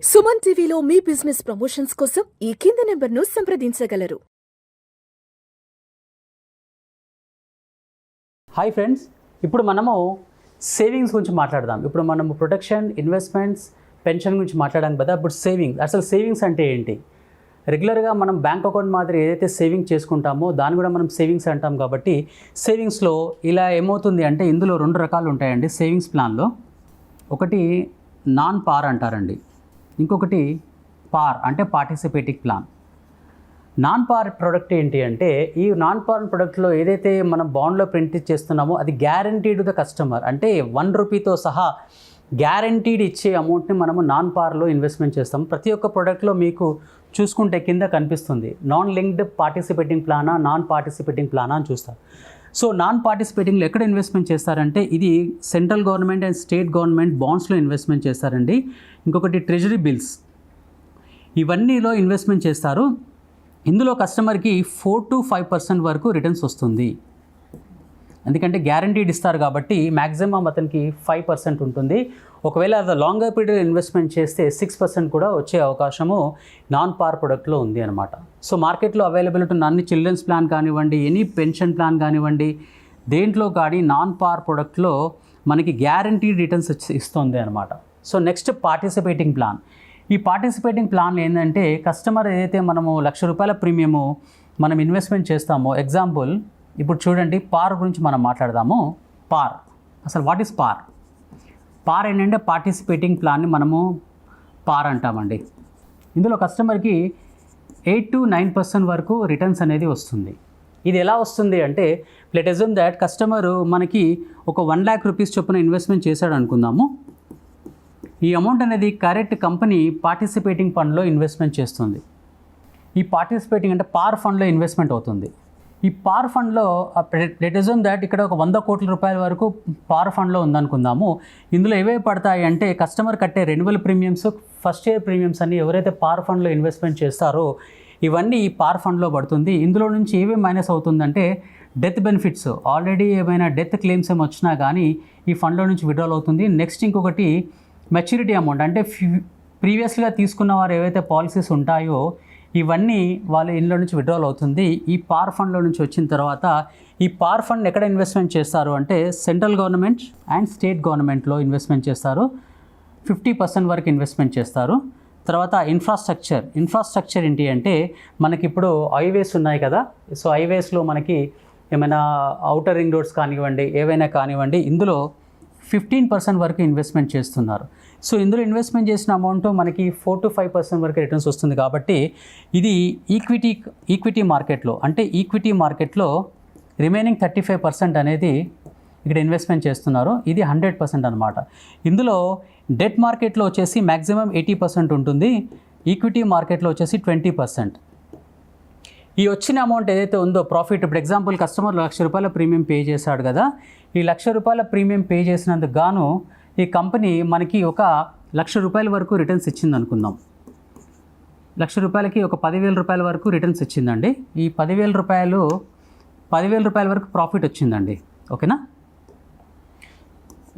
సుమన్ టీవీలో మీ business promotions కోసం ఈ కింది నెంబర్ను సంప్రదించగలరు. హాయ్ ఫ్రెండ్స్, ఇప్పుడు మనము సేవింగ్స్ గురించి మాట్లాడదాం. ఇప్పుడు మనము ప్రొటెక్షన్, ఇన్వెస్ట్మెంట్స్, పెన్షన్ గురించి మాట్లాడాం కదా. ఇప్పుడు అసలు సేవింగ్స్ అంటే ఏంటి? రెగ్యులర్గా మనం బ్యాంక్ అకౌంట్ మాదిరి ఏదైతే సేవింగ్ చేసుకుంటామో దాన్ని కూడా మనం సేవింగ్స్ అంటాం. కాబట్టి సేవింగ్స్లో ఇలా ఏమవుతుంది అంటే ఇందులో రెండు రకాలు ఉంటాయండి సేవింగ్స్ ప్లాన్లో. ఒకటి నాన్ పార్ అంటారండి, ఇంకొకటి పార్ అంటే పార్టిసిపేటింగ్ ప్లాన్. నాన్ పార్ ప్రోడక్ట్ ఏంటి అంటే, ఈ నాన్ పార్ ప్రోడక్ట్లో ఏదైతే మనం బాండ్లో ప్రింట్ చేస్తున్నామో అది గ్యారంటీడ్ ద కస్టమర్, అంటే ₹1 సహా గ్యారంటీడ్ ఇచ్చే అమౌంట్ని మనము నాన్ పార్లో ఇన్వెస్ట్మెంట్ చేస్తాం. ప్రతి ఒక్క ప్రోడక్ట్లో మీకు చూసుకుంటే కింద కనిపిస్తుంది నాన్ లింక్డ్ పార్టిసిపేటింగ్ ప్లానా, నాన్ పార్టిసిపేటింగ్ ప్లానా అని చూస్తారు. సో నాన్ పార్టిసిపేటింగ్లో ఎక్కడ ఇన్వెస్ట్మెంట్ చేస్తారంటే ఇది central government and state government బాండ్స్లో ఇన్వెస్ట్మెంట్ చేస్తారండి. ఇంకొకటి ట్రెజరీ బిల్స్, ఇవన్నీలో ఇన్వెస్ట్మెంట్ చేస్తారు. ఇందులో కస్టమర్కి 4 to 5% వరకు రిటర్న్స్ వస్తుంది. ఎందుకంటే గ్యారంటీడ్ ఇస్తారు కాబట్టి మ్యాక్సిమం అతనికి 5% ఉంటుంది. ఒకవేళ అది లాంగర్ పీరియడ్ ఇన్వెస్ట్మెంట్ చేస్తే 6% కూడా వచ్చే అవకాశము నాన్ పార్ ప్రొడక్ట్లో ఉంది అనమాట. సో మార్కెట్లో అవైలబిలిటీ ఉన్న అన్ని చిల్డ్రన్స్ ప్లాన్ కానివ్వండి, ఎనీ పెన్షన్ ప్లాన్ కానివ్వండి, దేంట్లో కానీ నాన్ పార్ ప్రొడక్ట్లో మనకి గ్యారంటీడ్ రిటర్న్స్ ఇస్తుంది అనమాట. So next participating plan. ఈ పార్టిసిపేటింగ్ ప్లాన్ ఏంటంటే కస్టమర్ ఏదైతే మనము ₹1,00,000 ప్రీమియము మనం ఇన్వెస్ట్మెంట్ చేస్తామో, ఎగ్జాంపుల్ ఇప్పుడు చూడండి పార్ గురించి మనం మాట్లాడదాము. పార్ అసలు వాట్ ఈస్ పార్? పార్ ఏంటంటే పార్టిసిపేటింగ్ ప్లాన్ని మనము పార్ అంటామండి. ఇందులో కస్టమర్కి 8 to 9% వరకు రిటర్న్స్ అనేది వస్తుంది. ఇది ఎలా వస్తుంది అంటే, లెట్ అస్యూమ్ దట్ కస్టమరు మనకి ఒక ₹1,00,000 చొప్పున ఇన్వెస్ట్మెంట్ చేశాడు అనుకుందాము. ఈ అమౌంట్ అనేది కరెక్ట్ కంపెనీ పార్టిసిపేటింగ్ ఫండ్లో ఇన్వెస్ట్మెంట్ చేస్తుంది. ఈ పార్టిసిపేటింగ్ అంటే పార్ ఫండ్లో ఇన్వెస్ట్మెంట్ అవుతుంది. ఈ పార్ ఫండ్లో లెట్ అస్యూమ్ దట్ ఇక్కడ ఒక ₹100 కోట్ల వరకు పార్ ఫండ్లో ఉందనుకుందాము. ఇందులో ఏవే పడతాయి అంటే కస్టమర్ కట్టే renewal premiums, first year premiums అన్ని ఎవరైతే పార్ ఫండ్లో ఇన్వెస్ట్మెంట్ చేస్తారో ఇవన్నీ ఈ పార్ ఫండ్లో పడుతుంది. ఇందులో నుంచి ఏవే మైనస్ అవుతుందంటే డెత్ బెనిఫిట్స్, ఆల్రెడీ ఏమైనా డెత్ క్లెయిమ్స్ ఏమి వచ్చినా కానీ ఈ ఫండ్లో నుంచి విడ్రాల్ అవుతుంది. నెక్స్ట్ ఇంకొకటి మెచ్యూరిటీ అమౌంట్, అంటే ప్రీవియస్గా తీసుకున్న వారు ఏవైతే పాలసీస్ ఉంటాయో ఇవన్నీ వాళ్ళ ఇంట్లో నుంచి విడ్రాల్ అవుతుంది. ఈ పార్ ఫండ్లో నుంచి వచ్చిన తర్వాత ఈ పార్ ఫండ్ ఎక్కడ ఇన్వెస్ట్మెంట్ చేస్తారు అంటే సెంట్రల్ గవర్నమెంట్ అండ్ స్టేట్ గవర్నమెంట్లో ఇన్వెస్ట్మెంట్ చేస్తారు. 50% వరకు ఇన్వెస్ట్మెంట్ చేస్తారు. తర్వాత ఇన్ఫ్రాస్ట్రక్చర్ ఏంటి అంటే మనకి ఇప్పుడు హైవేస్ ఉన్నాయి కదా. సో హైవేస్లో మనకి ఏమైనా ఔటర్ రింగ్ రోడ్స్ కానివ్వండి, ఏవైనా కానివ్వండి, ఇందులో 15% వరకు ఇన్వెస్ట్మెంట్ చేస్తున్నారు. సో ఇందులో ఇన్వెస్ట్మెంట్ చేసిన అమౌంట్ మనకి 4 to 5% వరకు రిటర్న్స్ వస్తుంది. కాబట్టి ఇది ఈక్విటీ మార్కెట్లో, అంటే ఈక్విటీ మార్కెట్లో రిమైనింగ్ 35% అనేది ఇక్కడ ఇన్వెస్ట్మెంట్ చేస్తున్నారు. ఇది 100% అనమాట. ఇందులో డెట్ మార్కెట్లో వచ్చేసి మ్యాక్సిమం 80% ఉంటుంది, ఈక్విటీ మార్కెట్లో వచ్చేసి 20%. ఈ వచ్చిన అమౌంట్ ఏదైతే ఉందో ప్రాఫిట్, ఇప్పుడు ఎగ్జాంపుల్ కస్టమర్ ₹1,00,000 ప్రీమియం పే చేశాడు కదా. ఈ ₹1,00,000 ప్రీమియం పే చేసినందుకు గాను ఈ కంపెనీ మనకి ఒక ₹1,00,000 వరకు రిటర్న్స్ ఇచ్చింది అనుకుందాం. ₹1,00,000కి ఒక ₹10,000 వరకు రిటర్న్స్ ఇచ్చిందండి. ఈ ₹10,000 వరకు ప్రాఫిట్ వచ్చిందండి. ఓకేనా?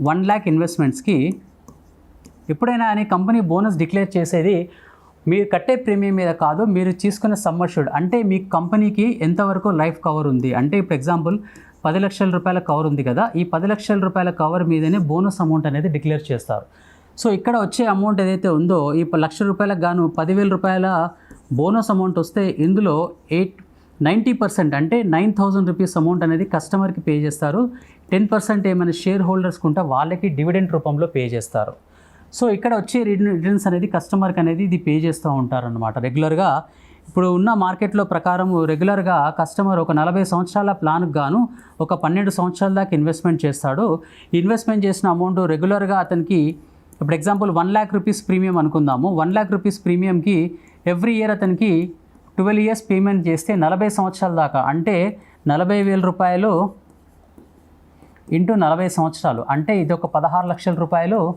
1,00,000 ఇన్వెస్ట్మెంట్స్కి ఎప్పుడైనా అని కంపెనీ బోనస్ డిక్లేర్ చేసేది మీరు కట్టే ప్రీమియం మీద కాదు, మీరు తీసుకున్న సమ్ అష్యూర్డ్, అంటే మీ కంపెనీకి ఎంతవరకు లైఫ్ కవర్ ఉంది. అంటే ఇప్పుడు ఎగ్జాంపుల్ ₹10,00,000 కవర్ ఉంది కదా, ఈ ₹10,00,000 కవర్ మీదనే బోనస్ అమౌంట్ అనేది డిక్లేర్ చేస్తారు. సో ఇక్కడ వచ్చే అమౌంట్ ఏదైతే ఉందో ఈ ₹1,00,000 గాను ₹10,000 బోనస్ అమౌంట్ వస్తే ఇందులో 90% అంటే ₹9,000 అమౌంట్ అనేది కస్టమర్కి పే చేస్తారు. 10% ఏమైనా షేర్ హోల్డర్స్కి ఉంటే వాళ్ళకి డివిడెండ్ రూపంలో పే చేస్తారు. సో ఇక్కడ వచ్చే రిటర్న్స్ అనేది కస్టమర్కి అనేది ఇది పే చేస్తూ ఉంటారనమాట రెగ్యులర్గా. ఇప్పుడు ఉన్న మార్కెట్లో ప్రకారం రెగ్యులర్గా కస్టమర్ ఒక 40 సంవత్సరాల ప్లాన్కి గాను ఒక 12 సంవత్సరాల దాకా ఇన్వెస్ట్మెంట్ చేస్తాడు. ఇన్వెస్ట్మెంట్ చేసిన అమౌంట్ రెగ్యులర్గా అతనికి ఇప్పుడు ఎగ్జాంపుల్ ₹1,00,000 ప్రీమియం అనుకుందాము. ₹1,00,000 ప్రీమియంకి ఎవ్రీ ఇయర్ అతనికి 12 years పేమెంట్ చేస్తే 40 సంవత్సరాల దాకా, అంటే ₹40,000 ఇంటూ 40 సంవత్సరాలు, అంటే ఇది ఒక ₹16,00,000.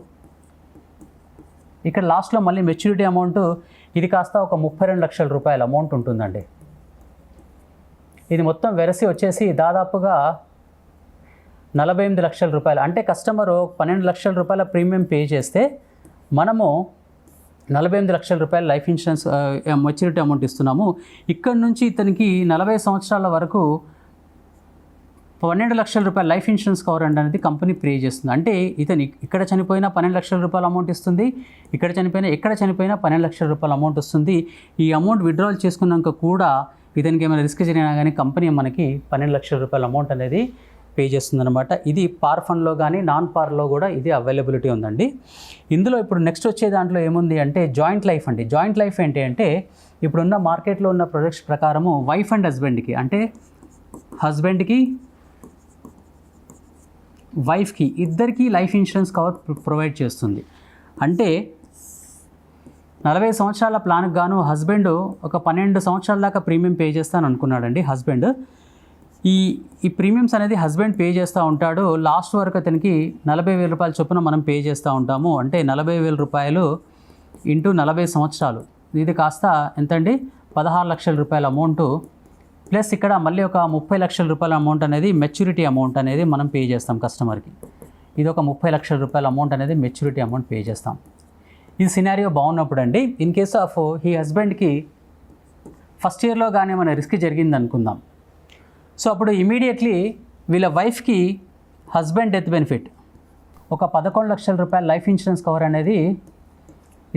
ఇక్కడ లాస్ట్లో మళ్ళీ మెచ్యూరిటీ అమౌంట్ ఇది కాస్త ఒక ₹32,00,000 అమౌంట్ ఉంటుందండి. ఇది మొత్తం వెరసి వచ్చేసి దాదాపుగా ₹48 లక్షల, అంటే కస్టమరు ₹12 లక్షల ప్రీమియం పే చేస్తే మనము 48 లక్షల రూపాయల లైఫ్ ఇన్సూరెన్స్ మెచ్యూరిటీ అమౌంట్ ఇస్తున్నాము. ఇక్కడ నుంచి ఇతనికి 40 సంవత్సరాల వరకు 12 లక్షల రూపాయల లైఫ్ ఇన్సూరెన్స్ కవర్ అనేది కంపెనీ పే చేస్తుంది. అంటే ఇతను ఇక్కడ చనిపోయినా 12 లక్షల రూపాయల అమౌంట్ ఇస్తుంది, ఎక్కడ చనిపోయినా 12 లక్షల రూపాయల అమౌంట్ వస్తుంది. ఈ అమౌంట్ విత్డ్రాల్ చేసుకున్నాక కూడా ఇతనికి ఏమైనా రిస్క్ జరిగినా కానీ కంపెనీ మనకి 12 లక్షల రూపాయల అమౌంట్ అనేది పే చేస్తుంది అనమాట. ఇది పార్ ఫండ్లో కానీ నాన్ పార్లో కూడా ఇది అవైలబిలిటీ ఉందండి. ఇందులో ఇప్పుడు నెక్స్ట్ వచ్చే దాంట్లో ఏముంది అంటే జాయింట్ లైఫ్ అండి. జాయింట్ లైఫ్ ఏంటి అంటే ఇప్పుడున్న మార్కెట్లో ఉన్న ప్రొడక్ట్స్ ప్రకారము వైఫ్ అండ్ హస్బెండ్కి, అంటే హస్బెండ్కి వైఫ్కి ఇద్దరికీ లైఫ్ ఇన్సూరెన్స్ కవర్ ప్రొవైడ్ చేస్తుంది. అంటే 40 సంవత్సరాల ప్లాన్కి గాను హస్బెండ్ ఒక 12 సంవత్సరాల దాకా ప్రీమియం పే చేస్తాను అనుకున్నాడండి. హస్బెండ్ ఈ ప్రీమియమ్స్ అనేది హస్బెండ్ పే చేస్తూ ఉంటాడు. లాస్ట్ వరకు అతనికి 40,000 రూపాయల చొప్పున మనం పే చేస్తూ ఉంటాము. అంటే 40,000 రూపాయలు ఇంటూ 40 సంవత్సరాలు, ఇది కాస్త ఎంతండి 16 లక్షల రూపాయల అమౌంట్. ప్లస్ ఇక్కడ మళ్ళీ ఒక 30 లక్షల రూపాయల అమౌంట్ అనేది మెచ్యూరిటీ అమౌంట్ అనేది మనం పే చేస్తాం కస్టమర్కి. ఇది ఒక 30 లక్షల రూపాయల అమౌంట్ అనేది మెచ్యూరిటీ అమౌంట్ పే చేస్తాం. ఈ సినారియో బాగున్నప్పుడు అండి, ఇన్ కేస్ ఆఫ్ ఈ హస్బెండ్కి ఫస్ట్ ఇయర్లో కానీ మన రిస్క్ జరిగింది అనుకుందాం. సో అప్పుడు ఇమీడియట్లీ వీళ్ళ వైఫ్కి హస్బెండ్ డెత్ బెనిఫిట్ ఒక 11 లక్షల రూపాయల లైఫ్ ఇన్సూరెన్స్ కవర్ అనేది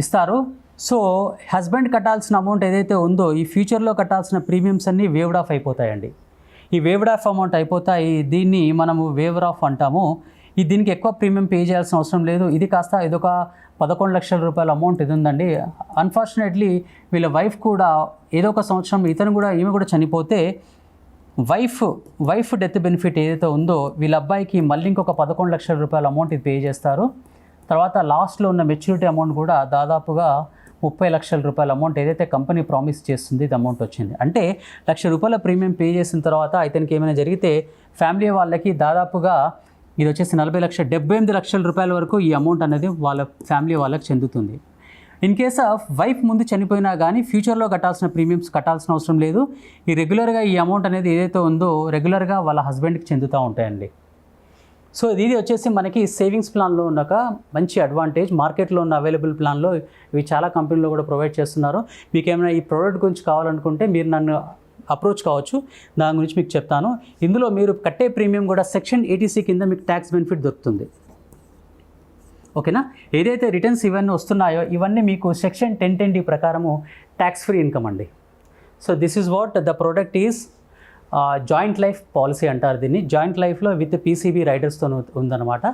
ఇస్తారు. సో హస్బెండ్ కట్టాల్సిన అమౌంట్ ఏదైతే ఉందో ఈ ఫ్యూచర్లో కట్టాల్సిన ప్రీమియమ్స్ అన్నీ వేవ్డ్ ఆఫ్ అయిపోతాయండి. ఈ వేవ్డ్ ఆఫ్ అమౌంట్ అయిపోతాయి. దీన్ని మనము వేవర్ ఆఫ్ అంటాము. దీనికి ఎక్కువ ప్రీమియం పే చేయాల్సిన అవసరం లేదు. ఇది కాస్త ఇదొక 11 లక్షల రూపాయల అమౌంట్ ఇది ఉందండి. అన్ఫార్చునేట్లీ వీళ్ళ వైఫ్ కూడా ఏదో ఒక సంవత్సరం ఈమె కూడా చనిపోతే వైఫ్ డెత్ బెనిఫిట్ ఏదైతే ఉందో వీళ్ళ అబ్బాయికి మళ్ళీ ఇంకొక 11 లక్షల రూపాయల అమౌంట్ ఇది పే చేస్తారు. తర్వాత లాస్ట్లో ఉన్న మెచ్యూరిటీ అమౌంట్ కూడా దాదాపుగా 30 లక్షల రూపాయల అమౌంట్ ఏదైతే కంపెనీ ప్రామిస్ చేస్తుంది ఇది అమౌంట్ వచ్చింది. అంటే 1 లక్ష రూపాయల ప్రీమియం పే చేసిన తర్వాత ఇతనికి ఏమైనా జరిగితే ఫ్యామిలీ వాళ్ళకి దాదాపుగా ఇది వచ్చేసి 78 లక్షల రూపాయల వరకు ఈ అమౌంట్ అనేది వాళ్ళ ఫ్యామిలీ వాళ్ళకి చెందుతుంది. ఇన్ కేస్ ఆఫ్ వైఫ్ ముందు చనిపోయినా కానీ ఫ్యూచర్లో కట్టాల్సిన ప్రీమియమ్స్ కట్టాల్సిన అవసరం లేదు. రెగ్యులర్గా ఈ అమౌంట్ అనేది ఏదైతే ఉందో రెగ్యులర్గా వాళ్ళ హస్బెండ్కి చెందుతూ ఉంటాయండి. సో ఇది వచ్చేసి మనకి సేవింగ్స్ ప్లాన్లో ఉన్న ఒక మంచి అడ్వాంటేజ్. మార్కెట్లో ఉన్న అవైలబుల్ ప్లాన్లో ఇవి చాలా కంపెనీలో కూడా ప్రొవైడ్ చేస్తున్నారు. మీకు ఏమైనా ఈ ప్రోడక్ట్ గురించి కావాలనుకుంటే మీరు నన్ను అప్రోచ్ కావచ్చు, దాని గురించి మీకు చెప్తాను. ఇందులో మీరు కట్టే ప్రీమియం కూడా సెక్షన్ 80C కింద మీకు ట్యాక్స్ బెనిఫిట్ దొరుకుతుంది. ఓకేనా? ఏదైతే రిటర్న్స్ ఇవన్నీ వస్తున్నాయో ఇవన్నీ మీకు సెక్షన్ 1010D ప్రకారము ట్యాక్స్ ఫ్రీ ఇన్కమ్ అండి. So this is what the product is joint life policy అంటారు దీన్ని. జాయింట్ లైఫ్లో విత్ PCB రైడర్స్తో ఉందన్నమాట.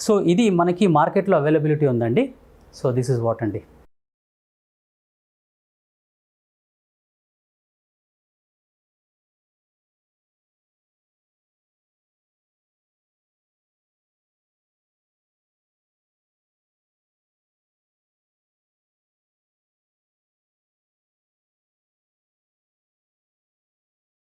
సో ఇది మనకి మార్కెట్లో అవైలబిలిటీ ఉందండి. సో దిస్ ఈజ్ వాట్ అండి.